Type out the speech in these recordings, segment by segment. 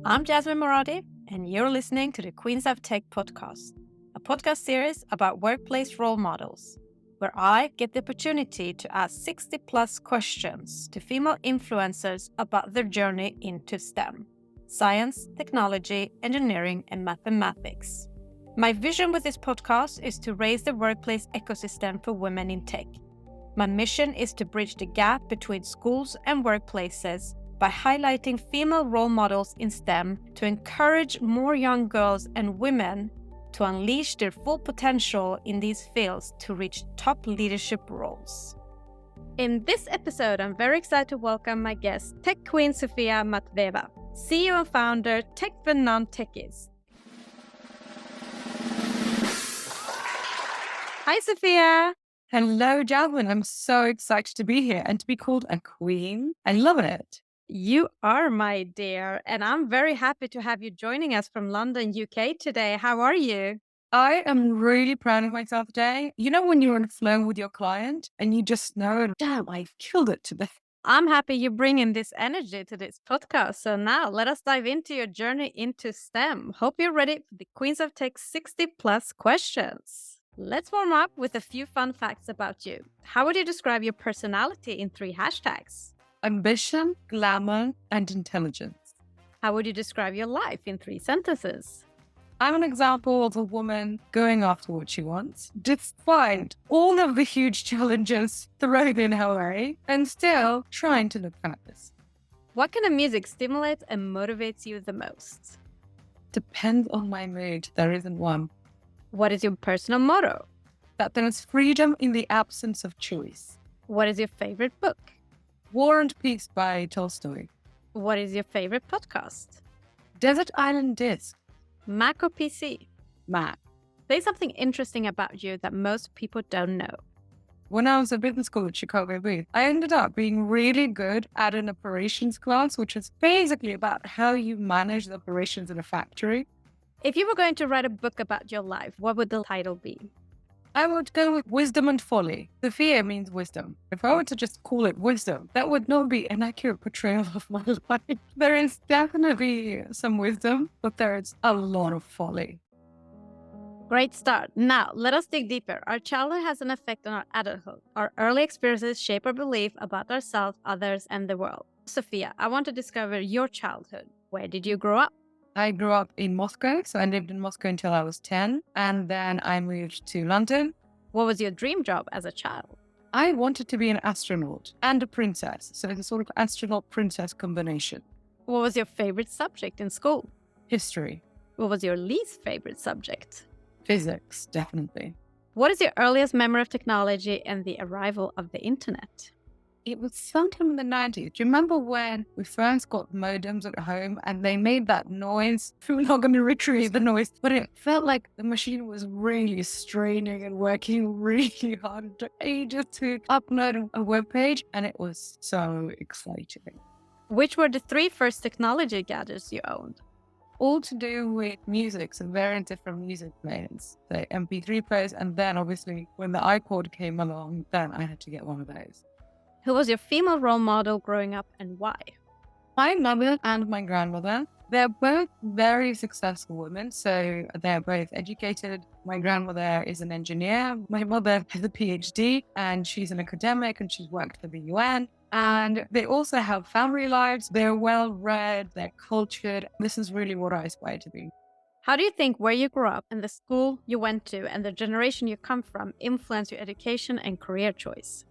I'm Jasmine Moradi, and you're listening to the Queens of Tech podcast, a podcast series about workplace role models, where I get the opportunity to ask 60 plus questions to female influencers about their journey into STEM, science, technology, engineering, and mathematics. My vision with this podcast is to raise the workplace ecosystem for women in tech. My mission is to bridge the gap between schools and workplaces by highlighting female role models in STEM to encourage more young girls and women to unleash their full potential in these fields to reach top leadership roles. In this episode, I'm very excited to welcome my guest, tech queen Sophia Matveeva, CEO and founder, Tech For Non-Techies. Hi, Sophia. Hello, Jasmine. I'm so excited to be here and to be called a queen. I love it. You are, my dear, and I'm very happy to have you joining us from London, UK today. How are you? I am really proud of myself today. You know, when you're on a flow with your client and you just know, damn, I killed it today. I'm happy you bring in this energy to this podcast. So now let us dive into your journey into STEM. Hope you're ready for the Queens of Tech 60 plus questions. Let's warm up with a few fun facts about you. How would you describe your personality in 3 hashtags? Ambition, glamour, and intelligence. How would you describe your life in 3 sentences? I'm an example of a woman going after what she wants, despite all of the huge challenges thrown in her way, and still trying to look fabulous. What kind of music stimulates and motivates you the most? Depends on my mood. There isn't one. What is your personal motto? That there is freedom in the absence of choice. What is your favorite book? War and Peace by Tolstoy. What is your favorite podcast? Desert Island Disc. Mac or PC? Mac. Say something interesting about you that most people don't know. When I was at business school at Chicago Booth, I ended up being really good at an operations class, which is basically about how you manage the operations in a factory. If you were going to write a book about your life, what would the title be? I would go with wisdom and folly. Sophia means wisdom. If I were to just call it wisdom, that would not be an accurate portrayal of my life. There is definitely some wisdom, but there is a lot of folly. Great start. Now, let us dig deeper. Our childhood has an effect on our adulthood. Our early experiences shape our belief about ourselves, others, and the world. Sophia, I want to discover your childhood. Where did you grow up? I grew up in Moscow, so I lived in Moscow until I was 10, and then I moved to London. What was your dream job as a child? I wanted to be an astronaut and a princess, so it's a sort of astronaut-princess combination. What was your favorite subject in school? History. What was your least favorite subject? Physics, definitely. What is your earliest memory of technology and the arrival of the internet? It was sometime in the 90s. Do you remember when we first got modems at home and they made that noise? We're not going to retrieve the noise, but it felt like the machine was really straining and working really hard. It took ages to upload a web page, and it was so exciting. Which were the 3 first technology gadgets you owned? All to do with music, so very different music players, the MP3 players, and then obviously when the iPod came along, then I had to get one of those. Who was your female role model growing up and why? My mother and my grandmother, they're both very successful women. So they're both educated. My grandmother is an engineer. My mother has a PhD and she's an academic and she's worked for the UN. And they also have family lives. They're well-read, they're cultured. This is really what I aspire to be. How do you think where you grew up and the school you went to and the generation you come from influence your education and career choice?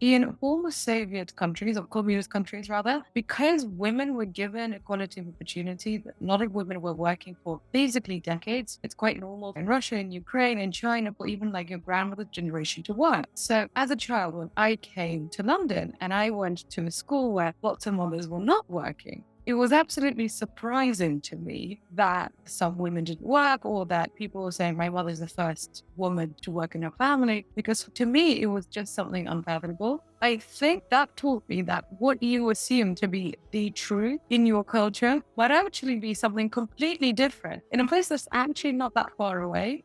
In former Soviet countries, or communist countries rather, because women were given equality of opportunity that a lot of women were working for basically decades, it's quite normal in Russia, in Ukraine, in China, for even like your grandmother's generation to work. So as a child, when I came to London and I went to a school where lots of mothers were not working, it was absolutely surprising to me that some women didn't work or that people were saying my mother's the first woman to work in her family, because to me, it was just something unfathomable. I think that taught me that what you assume to be the truth in your culture might actually be something completely different in a place that's actually not that far away.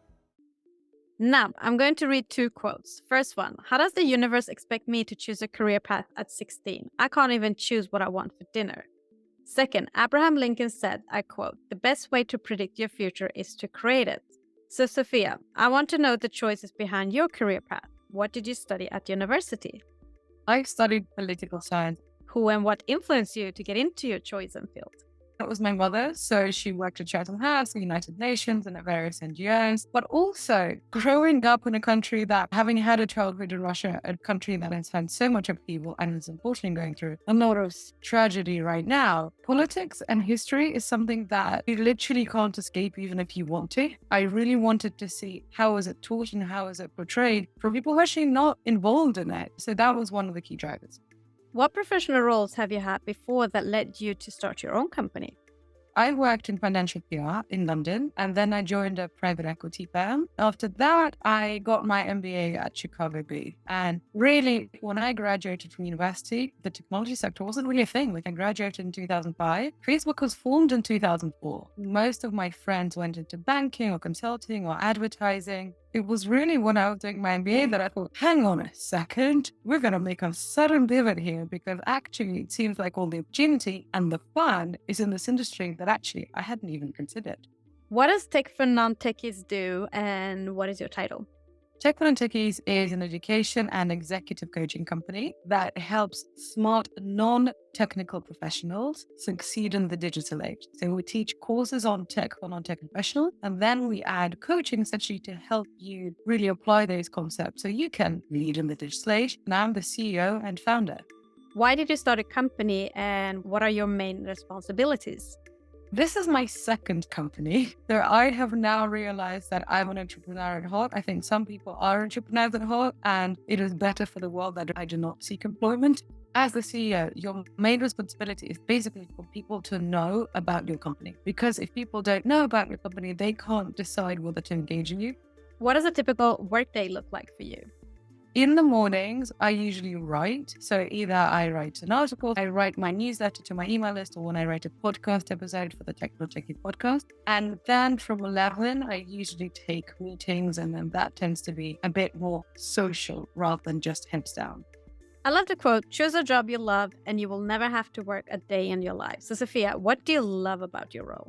Now, I'm going to read 2 quotes. First one, how does the universe expect me to choose a career path at 16? I can't even choose what I want for dinner. Second, Abraham Lincoln said, I quote, "The best way to predict your future is to create it." So, Sophia, I want to know the choices behind your career path. What did you study at university? I studied political science. Who and what influenced you to get into your chosen field? It was my mother. So she worked at Chatham House, the United Nations, and at various NGOs. But also growing up in a country that, having had a childhood in Russia, a country that has had so much upheaval and is unfortunately going through a lot of tragedy right now, politics and history is something that you literally can't escape even if you want to. I really wanted to see how is it taught and how is it portrayed for people who are actually not involved in it. So that was one of the key drivers. What professional roles have you had before that led you to start your own company? I worked in financial PR in London, and then I joined a private equity firm. After that, I got my MBA at Chicago Booth. And really, when I graduated from university, the technology sector wasn't really a thing. Like, I graduated in 2005. Facebook was formed in 2004. Most of my friends went into banking or consulting or advertising. It was really when I was doing my MBA that I thought, hang on a second, we're going to make a sudden pivot here, because actually it seems like all the opportunity and the fun is in this industry that actually I hadn't even considered. What does Tech For Non-Techies do, and what is your title? Tech For Non-Techies is an education and executive coaching company that helps smart, non-technical professionals succeed in the digital age. So we teach courses on tech for non-tech professionals, and then we add coaching essentially to help you really apply those concepts so you can lead in the digital age. And I'm the CEO and founder. Why did you start a company, and what are your main responsibilities? This is my second company. So I have now realized that I'm an entrepreneur at heart. I think some people are entrepreneurs at heart, and it is better for the world that I do not seek employment. As the CEO, your main responsibility is basically for people to know about your company. Because if people don't know about your company, they can't decide whether to engage in you. What does a typical workday look like for you? In the mornings, I usually write. So either I write an article, I write my newsletter to my email list, or when I write a podcast episode for the Tech For Non-Techies podcast. And then from 11, I usually take meetings, and then that tends to be a bit more social rather than just heads down. I love the quote, "Choose a job you love and you will never have to work a day in your life." So, Sophia, what do you love about your role?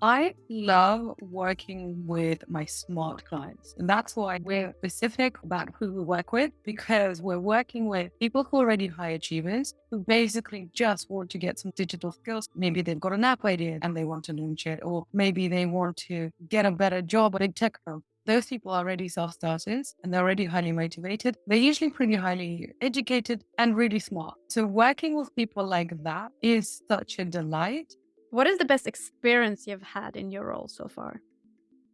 I love working with my smart clients. And that's why we're specific about who we work with, because we're working with people who are already high achievers who basically just want to get some digital skills. Maybe they've got an app idea and they want to launch it, or maybe they want to get a better job at a tech firm. Those people are already self-starters and they're already highly motivated. They're usually pretty highly educated and really smart. So working with people like that is such a delight. What is the best experience you've had in your role so far?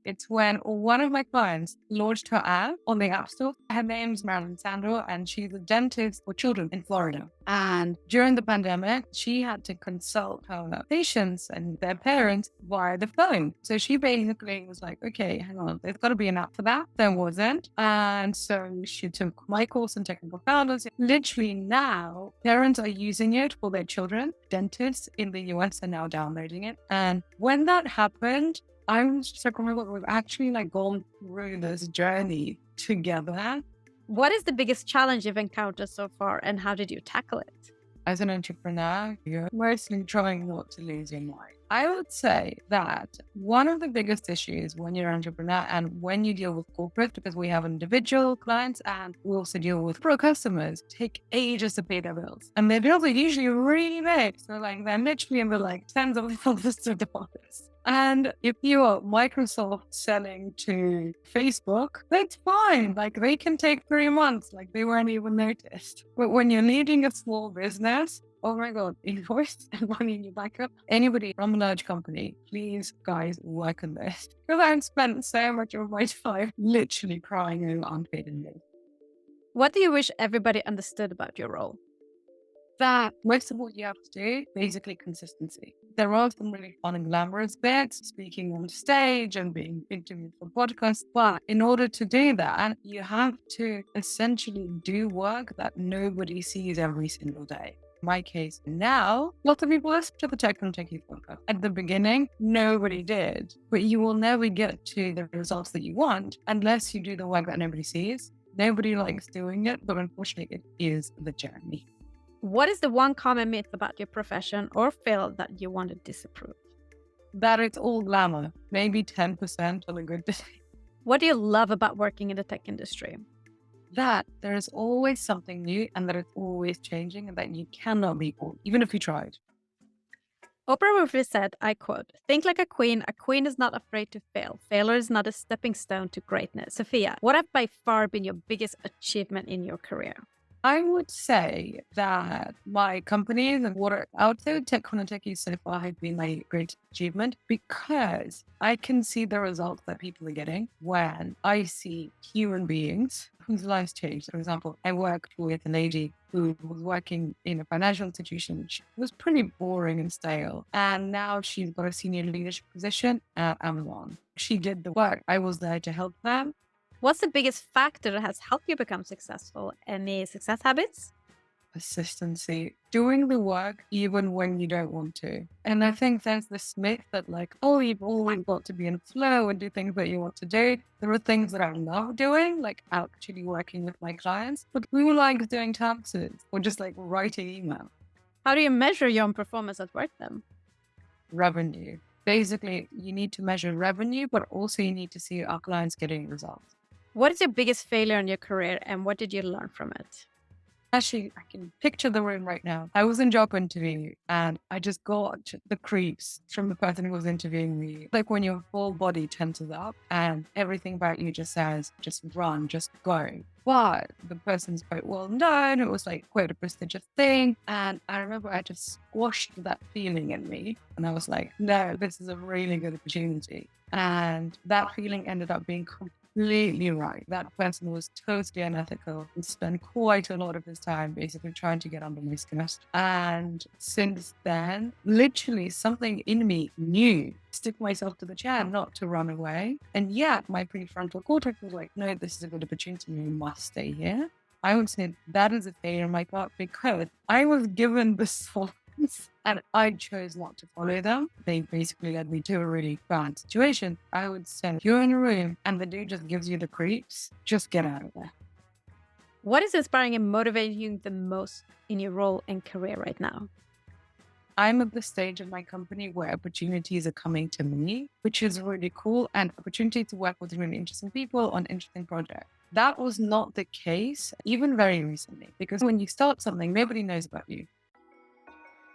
It's when one of my clients launched her app on the App Store. Her name's Marilyn Sandro, and she's a dentist for children in Florida. And during the pandemic, she had to consult her patients and their parents via the phone. So she basically was like, okay, hang on, there's got to be an app for that. There wasn't. And so she took my course in technical founders. Literally now, parents are using it for their children. Dentists in the US are now downloading it. And when that happened, I was just like, oh my God, we've actually gone through this journey together. What is the biggest challenge you've encountered so far, and how did you tackle it? As an entrepreneur, you're mostly trying not to lose your mind. I would say that one of the biggest issues when you're an entrepreneur and when you deal with corporate, because we have individual clients and we also deal with pro customers, take ages to pay their bills. And their bills are usually really big. So they're literally in the tens of thousands of dollars. And if you are Microsoft selling to Facebook, that's fine. They can take 3 months. They weren't even noticed. But when you're leading a small business, oh my God, invoice and money in your backup. Anybody from a large company, please, guys, work on this. Because I've spent so much of my time literally crying over unpaid invoices. What do you wish everybody understood about your role? That most of what you have to do, basically consistency. There are some really fun and glamorous bits, speaking on stage and being interviewed for podcasts. But in order to do that, you have to essentially do work that nobody sees every single day. In my case now, lots of people listen to the Tech For Non-Techies podcast. At the beginning, nobody did. But you will never get to the results that you want unless you do the work that nobody sees. Nobody likes doing it, but unfortunately, it is the journey. What is the one common myth about your profession or field that you want to disapprove? That it's all glamour, maybe 10% on a good day. What do you love about working in the tech industry? That there is always something new and that it's always changing and that you cannot be caught, even if you tried. Oprah Winfrey said, I quote, "Think like a queen is not afraid to fail. Failure is not a stepping stone to greatness." Sophia, what have by far been your biggest achievement in your career? I would say that my companies and what are out there, Tech For Non-Techies so far have been my great achievement because I can see the results that people are getting when I see human beings whose lives changed. For example, I worked with a lady who was working in a financial institution. She was pretty boring and stale. And now she's got a senior leadership position at Amazon. She did the work. I was there to help them. What's the biggest factor that has helped you become successful? Any success habits? Consistency, doing the work even when you don't want to. And I think there's this myth that like, oh, you've always got to be in flow and do things that you want to do. There are things that I love doing, like actually working with my clients, but who likes doing taxes or just like writing email? How do you measure your own performance at work then? Revenue. Basically, you need to measure revenue, but also you need to see our clients getting results. What is your biggest failure in your career and what did you learn from it? Actually, I can picture the room right now. I was in job interview and I just got the creeps from the person who was interviewing me. Like when your whole body tenses up and everything about you just says, just run, just go. But the person's quite well known. It was like quite a prestigious thing. And I remember I just squashed that feeling in me. And I was like, no, this is a really good opportunity. And that feeling ended up being completely right. That person was totally unethical and spent quite a lot of his time basically trying to get under my skin. And since then, literally something in me knew to stick myself to the chair, not to run away. And yet my prefrontal cortex was like, no, this is a good opportunity. You must stay here. I would say that is a failure on my part because I was given the source and I chose not to follow them. They basically led me to a really bad situation. I would say, if you're in a room and the dude just gives you the creeps, just get out of there. What is inspiring and motivating you the most in your role and career right now? I'm at the stage of my company where opportunities are coming to me, which is really cool, and opportunity to work with really interesting people on interesting projects. That was not the case even very recently, because when you start something, nobody knows about you.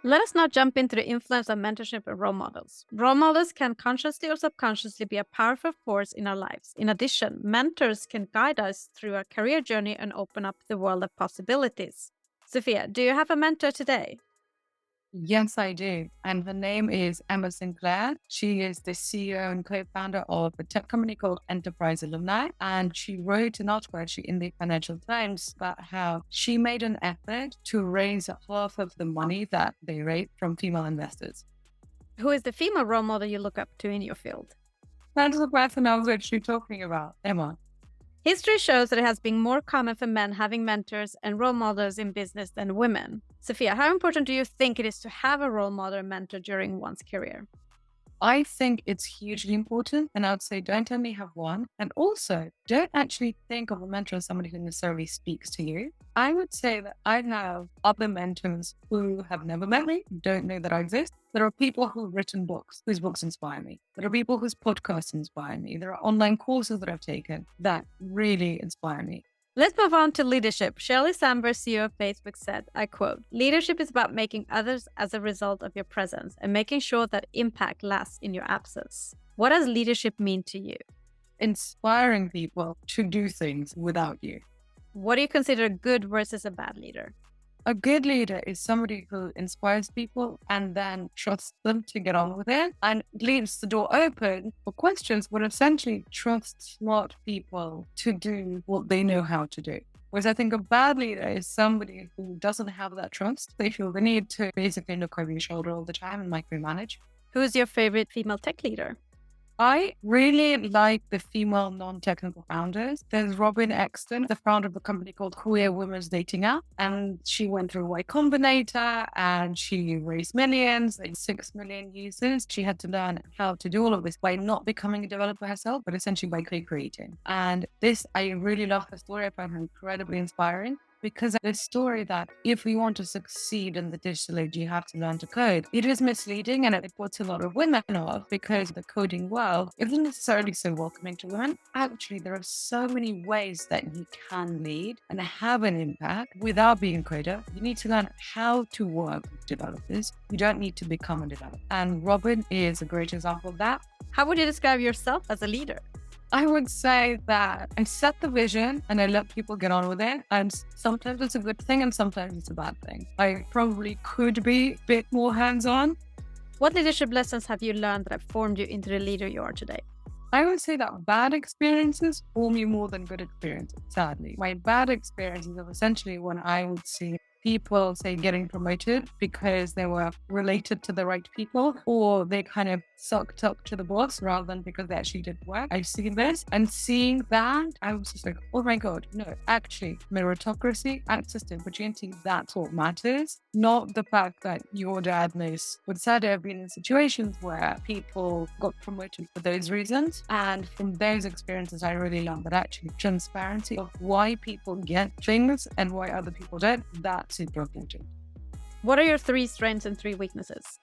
Let us now jump into the influence of mentorship and role models. Role models can consciously or subconsciously be a powerful force in our lives. In addition, mentors can guide us through our career journey and open up the world of possibilities. Sophia, do you have a mentor today? Yes, I do. And her name is Emma Sinclair. She is the CEO and co-founder of a tech company called Enterprise Alumni. And she wrote an article actually in the Financial Times about how she made an effort to raise half of the money that they raised from female investors. Who is the female role model you look up to in your field? That's the person I was actually talking about, Emma. History shows that it has been more common for men having mentors and role models in business than women. Sophia, how important do you think it is to have a role model and mentor during one's career? I think it's hugely important. And I would say don't only have one. And also don't actually think of a mentor as somebody who necessarily speaks to you. I would say that I have other mentors who have never met me, don't know that I exist. There are people who've written books, whose books inspire me. There are people whose podcasts inspire me. There are online courses that I've taken that really inspire me. Let's move on to leadership. Sheryl Sandberg, CEO of Facebook, said, I quote, "Leadership is about making others as a result of your presence and making sure that impact lasts in your absence." What does leadership mean to you? Inspiring people to do things without you. What do you consider a good versus a bad leader? A good leader is somebody who inspires people and then trusts them to get on with it and leaves the door open for questions, but essentially trusts smart people to do what they know how to do. Whereas I think a bad leader is somebody who doesn't have that trust. They feel the need to basically look over your shoulder all the time and micromanage. Who is your favorite female tech leader? I really like the female non-technical founders. There's Robin Exton, the founder of a company called Queer Women's Dating App. And she went through Y Combinator and she raised millions, like 6 million users. She had to learn how to do all of this by not becoming a developer herself, but essentially by co-creating. And this, I really love her story. I find her incredibly inspiring because the story that if we want to succeed in the digital age, you have to learn to code, it is misleading and it puts a lot of women off because the coding world isn't necessarily so welcoming to women. Actually, there are so many ways that you can lead and have an impact without being a coder. You need to learn how to work with developers. You don't need to become a developer. And Robin is a great example of that. How would you describe yourself as a leader? I would say that I set the vision and I let people get on with it. And sometimes it's a good thing and sometimes it's a bad thing. I probably could be a bit more hands-on. What leadership lessons have you learned that have formed you into the leader you are today? I would say that bad experiences form you more than good experiences, sadly. My bad experiences are essentially when I would see people, say, getting promoted because they were related to the right people, or they kind of sucked up to the boss rather than because they actually did work. I've seen this, and seeing that, I was just like, oh my God, no, actually, meritocracy, access to opportunity, that's what matters, not the fact that your dad knows. But sadly, I've been in situations where people got promoted for those reasons. And from those experiences, I really learned that actually transparency of why people get things and why other people don't, that's super important. What are your 3 strengths and 3 weaknesses?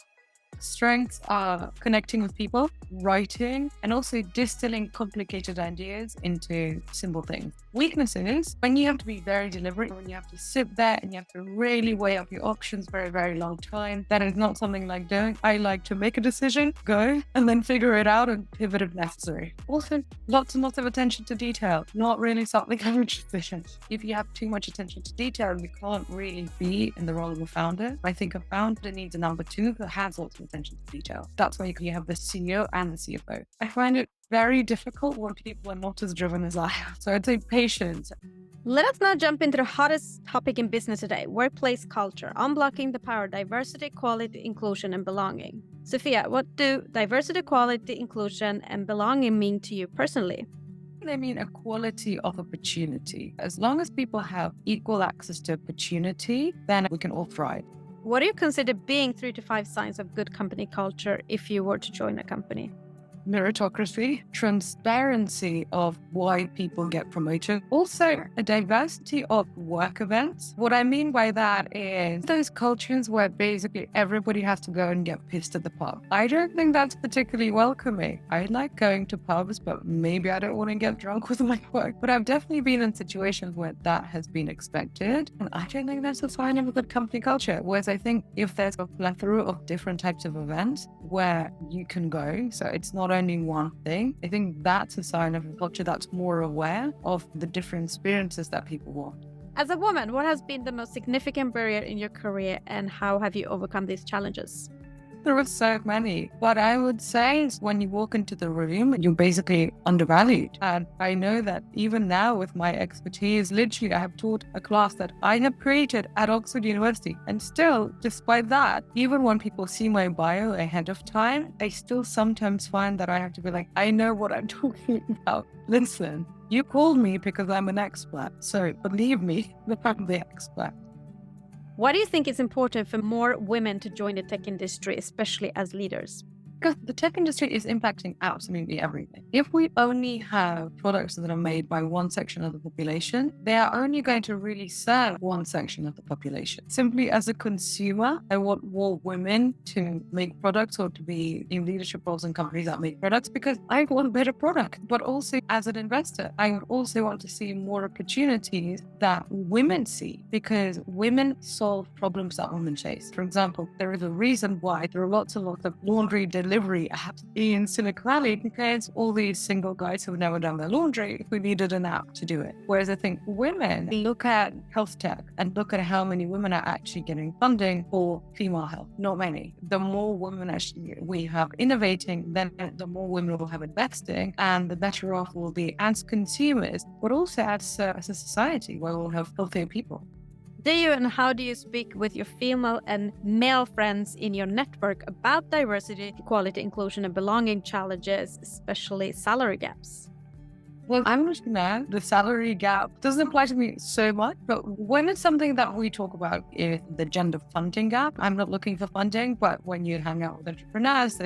Strengths are connecting with people, writing, and also distilling complicated ideas into simple things. Weaknesses, when you have to be very deliberate, when you have to sit there and you have to really weigh up your options for a very long time. That is not something I like doing. I like to make a decision, go, and then figure it out and pivot if necessary. Also, lots and lots of attention to detail. Not really something I'm interested in. If you have too much attention to detail, you can't really be in the role of a founder. I think a founder needs a number 2 that has lots of attention to detail. That's why you have the CEO and the CFO. I find it very difficult when people are not as driven as I am. So I'd say patience. Let us now jump into the hottest topic in business today, workplace culture, unblocking the power of diversity, equality, inclusion, and belonging. Sophia, what do diversity, equality, inclusion, and belonging mean to you personally? They mean equality of opportunity. As long as people have equal access to opportunity, then we can all thrive. What do you consider being 3 to 5 signs of good company culture if you were to join a company? Meritocracy, transparency of why people get promoted, also a diversity of work events. What I mean by that is those cultures where basically everybody has to go and get pissed at the pub. I don't think that's particularly welcoming. I like going to pubs, but maybe I don't want to get drunk with my work. But I've definitely been in situations where that has been expected, and I don't think that's a sign of a good company culture. Whereas I think if there's a plethora of different types of events where you can go, so it's not only one thing, I think that's a sign of a culture that's more aware of the different experiences that people want. As a woman, what has been the most significant barrier in your career and how have you overcome these challenges? There are so many. What I would say is when you walk into the room, you're basically undervalued. And I know that even now with my expertise, literally I have taught a class that I have created at Oxford University. And still, despite that, even when people see my bio ahead of time, I still sometimes find that I have to be like, I know what I'm talking about. Listen, you called me because I'm an expert. So believe me that I'm the expert. Why do you think it's important for more women to join the tech industry, especially as leaders? Because the tech industry is impacting absolutely everything. If we only have products that are made by one section of the population, they are only going to really serve one section of the population. Simply as a consumer, I want more women to make products or to be in leadership roles in companies that make products because I want better products. But also as an investor, I would also want to see more opportunities that women see because women solve problems that women chase. For example, there is a reason why there are lots and lots of laundry delivery apps in Silicon Valley because all these single guys who've never done their laundry who needed an app to do it. Whereas I think women look at health tech and look at how many women are actually getting funding for female health. Not many. The more women actually we have innovating, then the more women will have investing and the better off we'll be as consumers, but also as a society where we'll have healthier people. Do you and how do you speak with your female and male friends in your network about diversity, equality, inclusion, and belonging challenges, especially salary gaps? Well, I'm not now. The salary gap doesn't apply to me so much, but when it's something that we talk about is the gender funding gap, I'm not looking for funding, but when you hang out with entrepreneurs,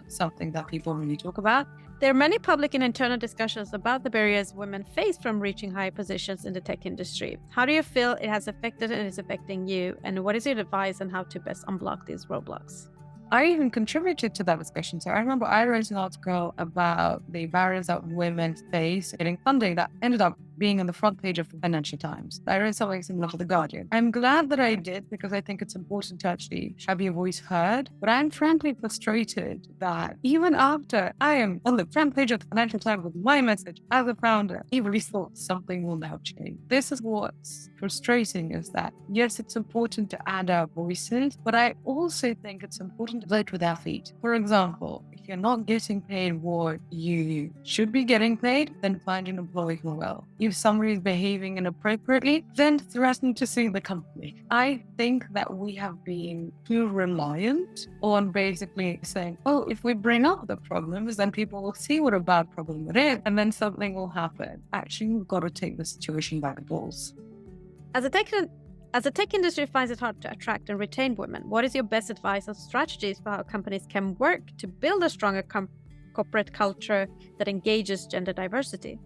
something that people really talk about. There are many public and internal discussions about the barriers women face from reaching high positions in the tech industry. How do you feel it has affected and is affecting you? And what is your advice on how to best unblock these roadblocks? I even contributed to that discussion. So I remember I wrote an article about the barriers that women face getting funding that ended up being on the front page of the Financial Times. I wrote something similar for The Guardian. I'm glad that I did because I think it's important to actually have your voice heard. But I'm frankly frustrated that even after I am on the front page of the Financial Times with my message as a founder, he really thought something will now change. This is what's frustrating, is that yes, it's important to add our voices, but I also think it's important to vote with our feet. For example, if you're not getting paid what you should be getting paid, then find an employee who will. If somebody is behaving inappropriately, then threaten to sue the company. I think that we have been too reliant on basically saying, oh, if we bring up the problems, then people will see what a bad problem it is, and then something will happen. Actually, we've got to take the situation by the balls. As the tech industry finds it hard to attract and retain women, what is your best advice or strategies for how companies can work to build a stronger corporate culture that engages gender diversity?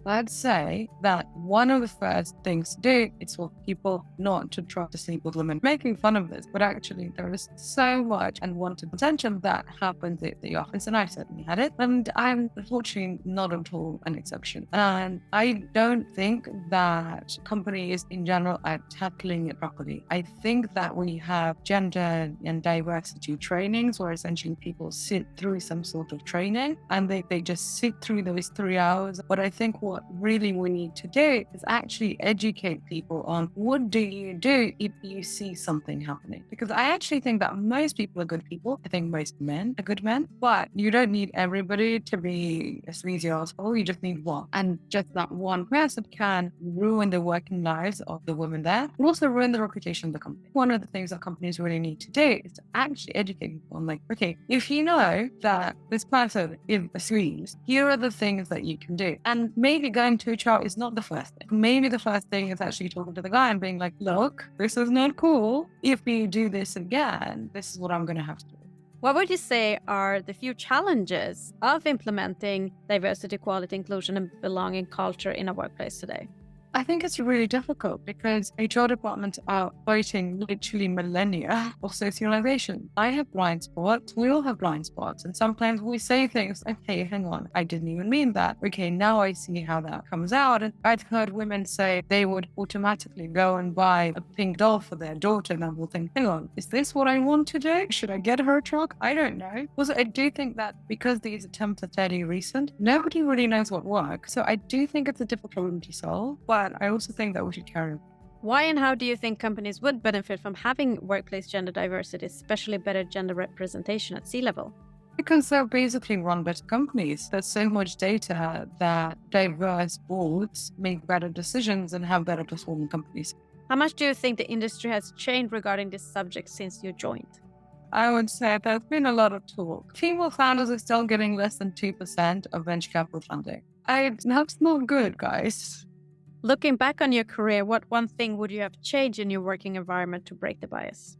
I'd say that one of the first things to do is for people not to try to sleep with women, making fun of this, but actually there is so much unwanted attention that happens at the office, and I certainly had it, and I'm unfortunately not at all an exception. And I don't think that companies in general are tackling it properly. I think that we have gender and diversity trainings where essentially people sit through some sort of training and they just sit through those 3 hours. But I think what really we need to do is actually educate people on what do you do if you see something happening. Because I actually think that most people are good people. I think most men are good men, but you don't need everybody to be a sleazy asshole. You just need one. And just that one person can ruin the working lives of the women there and also ruin the reputation of the company. One of the things that companies really need to do is to actually educate people on, like, okay, if you know that this person is a sleaze, here are the things that you can do. And maybe going to HR is not the first thing. Maybe the first thing is actually talking to the guy and being like, look, this is not cool. If you do this again, this is what I'm going to have to do. What would you say are the few challenges of implementing diversity, equality, inclusion, and belonging culture in a workplace today? I think it's really difficult because HR departments are fighting literally millennia of socialization. I have blind spots. We all have blind spots. And sometimes we say things like, hey, hang on, I didn't even mean that. Okay, now I see how that comes out. And I've heard women say they would automatically go and buy a pink doll for their daughter. And I will think, hang on, is this what I want to do? Should I get her a truck? I don't know. Also, I do think that because these attempts are fairly recent, nobody really knows what works. So I do think it's a difficult problem to solve. But I also think that we should carry on. Why and how do you think companies would benefit from having workplace gender diversity, especially better gender representation at C-level? Because they're basically run better companies. There's so much data that diverse boards make better decisions and have better performing companies. How much do you think the industry has changed regarding this subject since you joined? I would say there's been a lot of talk. Female founders are still getting less than 2% of venture capital funding. That's not good, guys. Looking back on your career, what one thing would you have changed in your working environment to break the bias?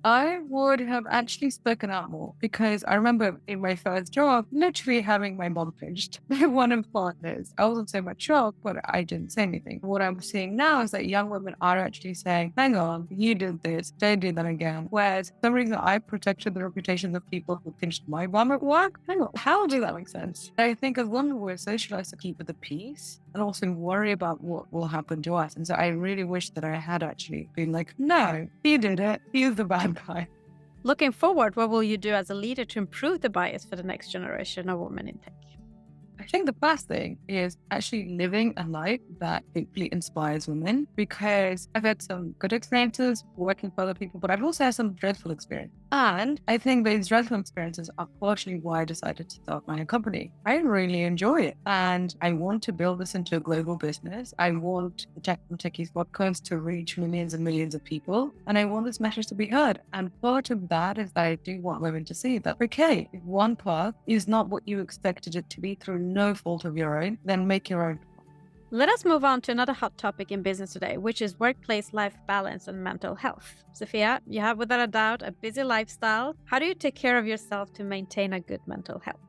I would have actually spoken out more because I remember in my first job, literally having my mom pinched by one of the partners. I wasn't so much shocked, but I didn't say anything. What I'm seeing now is that young women are actually saying, hang on, you did this, don't do that again. Whereas for some reason I protected the reputations of people who pinched my mom at work. Hang on, how does that make sense? I think as women we're socialized to keep the peace and also worry about what will happen to us. And so I really wish that I had actually been like, no, he did it. He's the bad guy. Looking forward, what will you do as a leader to improve the bias for the next generation of women in tech? I think the first thing is actually living a life that deeply inspires women, because I've had some good experiences working for other people, but I've also had some dreadful experiences. And I think these stressful experiences are partially why I decided to start my own company. I really enjoy it and I want to build this into a global business. I want the Tech For Non-Techies podcast to reach millions and millions of people. And I want this message to be heard. And part of that is that I do want women to see that, okay, if one path is not what you expected it to be through no fault of your own, then make your own. Let us move on to another hot topic in business today, which is workplace life balance and mental health. Sophia, you have without a doubt a busy lifestyle. How do you take care of yourself to maintain a good mental health?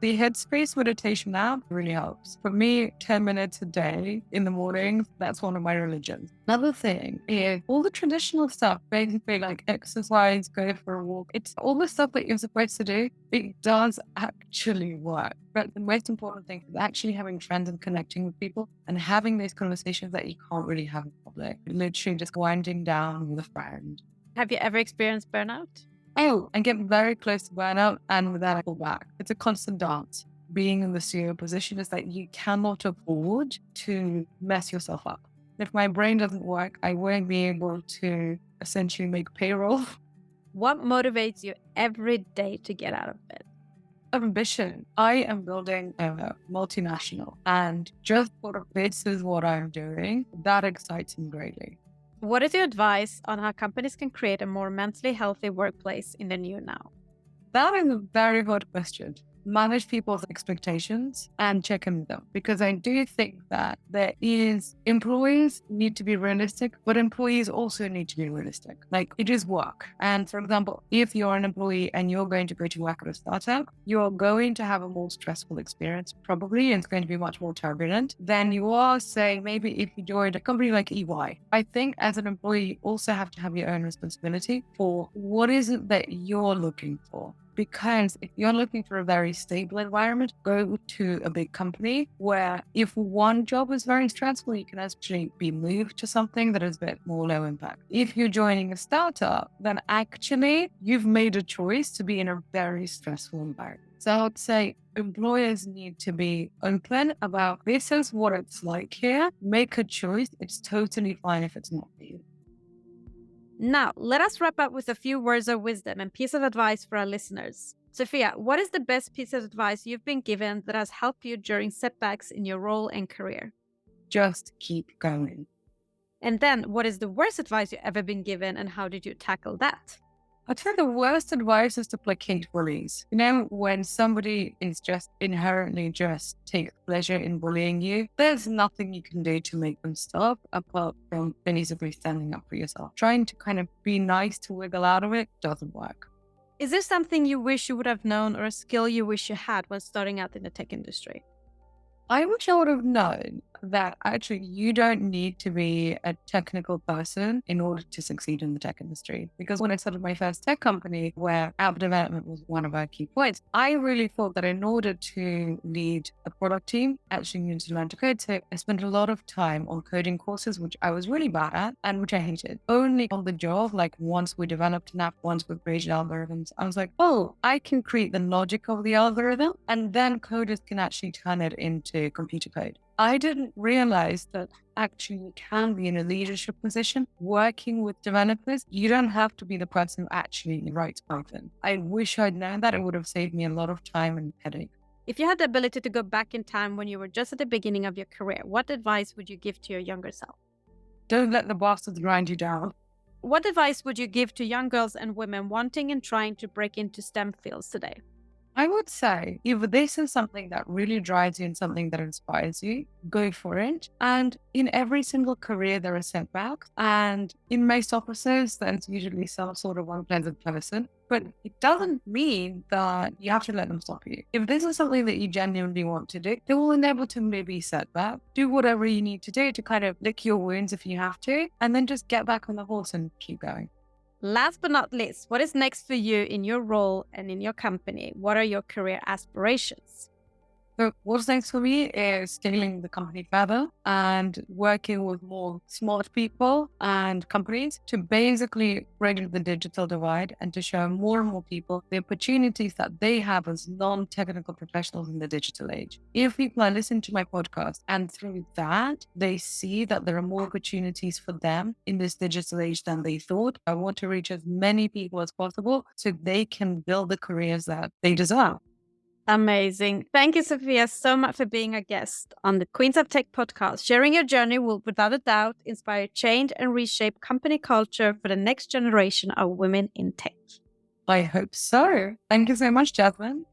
The Headspace meditation app really helps. For me, 10 minutes a day in the morning, that's one of my religions. Another thing is all the traditional stuff, basically like exercise, go for a walk. It's all the stuff that you're supposed to do. It does actually work. But the most important thing is actually having friends and connecting with people and having these conversations that you can't really have in public. Literally just winding down with a friend. Have you ever experienced burnout? Oh, and get very close to burnout, and with that I pull back. It's a constant dance. Being in the CEO position is that you cannot afford to mess yourself up. If my brain doesn't work, I won't be able to essentially make payroll. What motivates you every day to get out of bed? Ambition. I am building a multinational, and just sort of this is what I'm doing. That excites me greatly. What is your advice on how companies can create a more mentally healthy workplace in the new now? That is a very hard question. Manage people's expectations and check in with them. Because I do think that employees need to be realistic, but employees also need to be realistic. Like, it is work. And for example, if you're an employee and you're going to go to work at a startup, you're going to have a more stressful experience, probably, and it's going to be much more turbulent than you are, say, maybe if you joined a company like EY. I think as an employee, you also have to have your own responsibility for what is it that you're looking for. Because if you're looking for a very stable environment, go to a big company where if one job is very stressful, you can actually be moved to something that is a bit more low impact. If you're joining a startup, then actually you've made a choice to be in a very stressful environment. So I would say employers need to be open about this is what it's like here. Make a choice. It's totally fine if it's not for you. Now, let us wrap up with a few words of wisdom and piece of advice for our listeners. Sophia, what is the best piece of advice you've been given that has helped you during setbacks in your role and career? Just keep going. And then, what is the worst advice you've ever been given and how did you tackle that? I'd say the worst advice is to placate bullies. You know, when somebody is just inherently just takes pleasure in bullying you, there's nothing you can do to make them stop apart from basically standing up for yourself. Trying to kind of be nice to wiggle out of it doesn't work. Is there something you wish you would have known or a skill you wish you had when starting out in the tech industry? I wish I would have known that actually you don't need to be a technical person in order to succeed in the tech industry. Because when I started my first tech company, where app development was one of our key points, I really thought that in order to lead a product team, actually you need to learn to code. So I spent a lot of time on coding courses, which I was really bad at and which I hated. Only on the job, like once we developed an app, once we created algorithms, I was like, oh, I can create the logic of the algorithm and then coders can actually turn it into computer code. I didn't realize that actually you can be in a leadership position working with developers. You don't have to be the person who actually writes Python. I wish I'd known that. It would have saved me a lot of time and headache. If you had the ability to go back in time when you were just at the beginning of your career, what advice would you give to your younger self? Don't let the bastards grind you down. What advice would you give to young girls and women wanting and trying to break into STEM fields today? I would say if this is something that really drives you and something that inspires you, go for it. And in every single career, there are setbacks. And in most offices, there's usually some sort of unpleasant person. But it doesn't mean that you have to let them stop you. If this is something that you genuinely want to do, there will inevitably be setback. Do whatever you need to do to kind of lick your wounds if you have to, and then just get back on the horse and keep going. Last but not least, what is next for you in your role and in your company? What are your career aspirations? So what's next for me is scaling the company further and working with more smart people and companies to basically bridge the digital divide and to show more and more people the opportunities that they have as non-technical professionals in the digital age. If people are listening to my podcast and through that, they see that there are more opportunities for them in this digital age than they thought, I want to reach as many people as possible so they can build the careers that they deserve. Amazing. Thank you, Sophia, so much for being a guest on the Queens of Tech podcast. Sharing your journey will, without a doubt, inspire change and reshape company culture for the next generation of women in tech. I hope so. Thank you so much, Jasmine.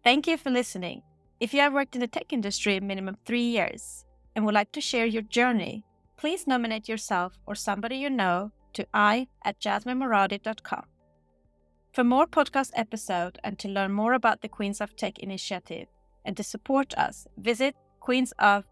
Thank you for listening. If you have worked in the tech industry a minimum 3 years and would like to share your journey, please nominate yourself or somebody you know to I@jasminemoradi.com. For more podcast episodes and to learn more about the Queens of Tech initiative and to support us, visit queensoftech.com.